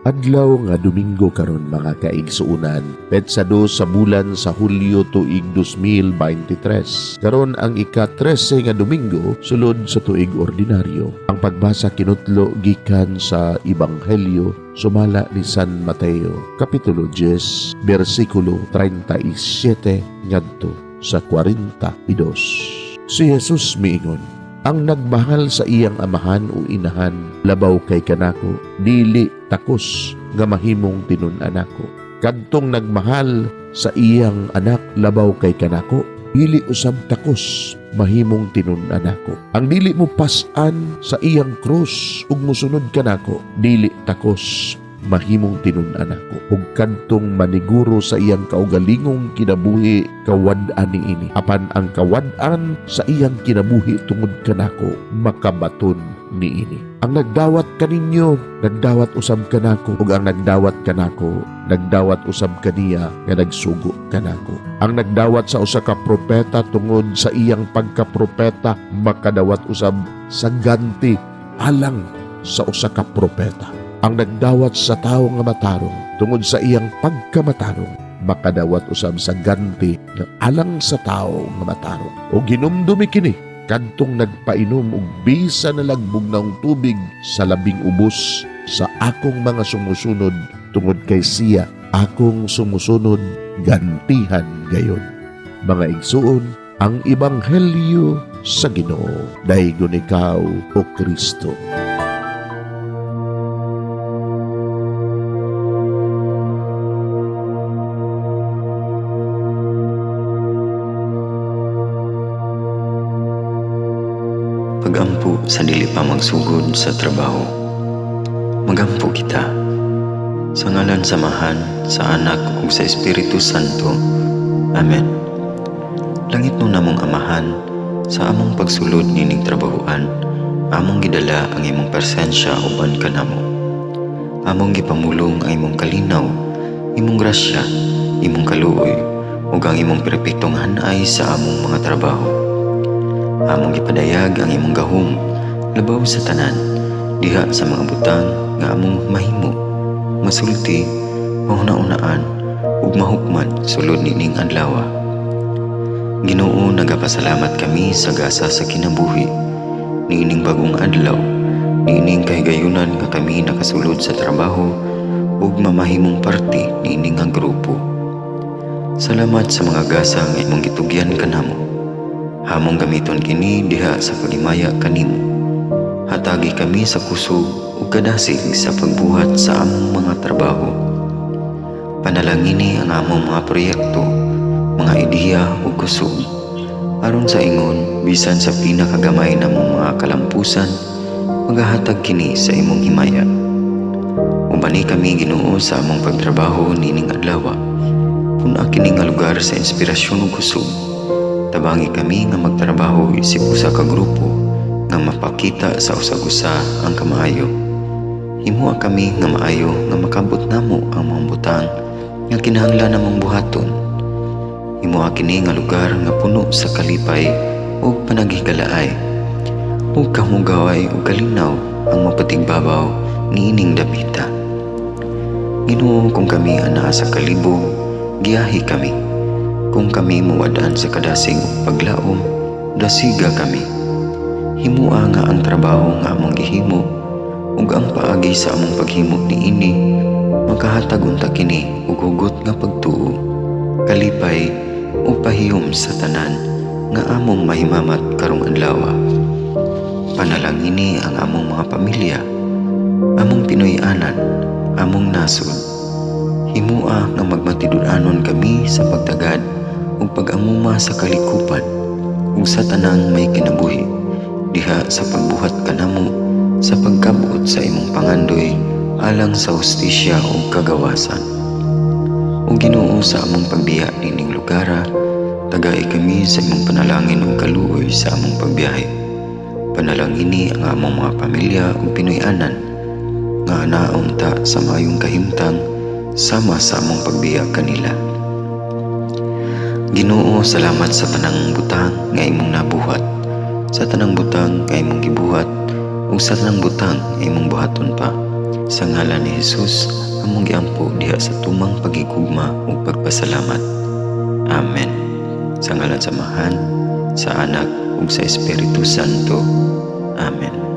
Adlaw nga Domingo karon mga kaigsuunan, petsa 2 sa bulan sa Hulyo tuig 2023. Karon ang ika-13 nga Domingo sulod sa tuig ordinaryo. Ang pagbasa kinutlo gikan sa Ebanghelyo sumala ni San Mateo, kapitulo 10, bersikulo 37 ngadto sa 42. Si Jesus miingon, "Ang nagmahal sa iyang amahan o inahan, labaw kay kanako, dili takos nga mahimong tinun-anak ko. Kadtong nagmahal sa iyang anak, labaw kay kanako, dili usab takos mahimong tinun-anak ko. Ang dili mo pas-an sa iyang krus ug mosunod kanako, dili takos mahimong tinun-anak ko. Ug kadtong maniguro sa iyang kaugalingong kinabuhi, kawad-an niini. Apan ang kawad-an sa iyang kinabuhi tungod kanako, makabaton niini. Ang nagdawat kaninyo, nagdawat usab kanako, ug ang nagdawat kanako, nagdawat usab kaniya nga nagsugo kanako. Ang nagdawat sa usa ka propeta tungod sa iyang pagkapropeta, makadawat usab sa ganti alang sa usa ka propeta. Ang nagdawat sa tawo nga matarong tungod sa iyang pagkamatarong, makadawat usab sa ganti nga alang sa tawo nga matarong. O ginumdumi kini kadtong nagpainom og bisa na lagbog ng tubig sa labing ubos sa akong mga sumusunod, tungod kay siya akong sumusunod, gantihan gayon." Mga igsuon, ang Ebanghelyo sa Ginoo. Daygon ikaw, O Kristo. Pagampo sa dili pa magsugod sa trabaho. Magampo kita sa ngalan samahan sa Anak ug sa Espiritu Santo. Amen. Langit mo namong Amahan, sa among pagsulod nining trabahoan, among gidala ang imong presensya uban kanamo. Among gipamulong ang imong kalinaw, imong grasya, imong kaluoy, ug ang imong perpektong hanay sa among mga trabaho. Among gipadayag ang imong gahom labaw sa tanan, diha sa mga butang nga among mahimo, masulti, mahuna-unaan ug mahukman sulod nining adlaw. Ginoo, nagapasalamat kami sa gasa sa kinabuhi niining bagong adlaw, niining kahigayunan nga kami nakasulod sa trabaho ug mamahimong parte niining nga grupo. Salamat sa mga gasa nga imong gitugyan kanamo. Hamong gamiton kini diha sa pagimaya kanimo. Hatagi kami sa kusog ug kadasig sa pagbuhat sa among mga trabaho. Panalangini ang among mga proyekto, mga ideya ug kusog, aron sa ingon bisan sa pinakagamay namong mga kalampusan, magahatag kini sa imong himaya. Ubani kami, Ginoo, sa among pagtrabaho nining adlaw. Puna kini nga lugar sa inspirasyon ug kusog. Tabangi kami nga magtrabaho isip usa ka grupo nga mapakita sa usag-usa ang kamaayo. Himuha kami nga maayo nga makabot namo ang mga butang nga kinahanglan namong buhaton. Himuha kini nga lugar nga puno sa kalipay ug panaghigalaay, ug kamugaway ug kalinaw ang mapatigbabaw niining dapita. Ginoo, kung kami anaa sa kalibog, giyahi kami. Kung kami muwadaan sa kadasig ug paglaom, dasiga kami. Himua nga ang trabaho nga among gihimo ug ang paagi sa among paghimo niini makahatag unta kini ug hugot nga pagtuo, kalipay ug pahiyom sa tanan nga among mahimamat karong adlaw. Panalangini ang among mga pamilya, among Pinoy-anan, among nasod. Himua nga magmatidud-anon kami sa pagtagad ug pag-amuma sa kalikupan ug sa tanang may kinabuhi, diha sa pagbuhat kanamo sa pagkabuot sa imong pangandoy alang sa hustisya ug kagawasan. O Ginoo, sa among pagbiya nining lugara, tagay kami sa imong panalangin ug kaluoy sa among pagbiyahe. Panalangini ang among mga pamilya ug Pinoy-anan nga anaunta sa mayong kahimtang sama sa among pagbiya kanila. Ginoo, salamat sa tanang butang nga imong nabuhat, sa tanang butang nga imong gibuhat ug sa tanang butang nga imong buhaton pa. Sa ngalan ni Jesus, among giampo diha sa tumang pagigugma ug pagpasalamat. Amen. Sa ngalan sa Amahan, sa Anak ug sa Espiritu Santo. Amen.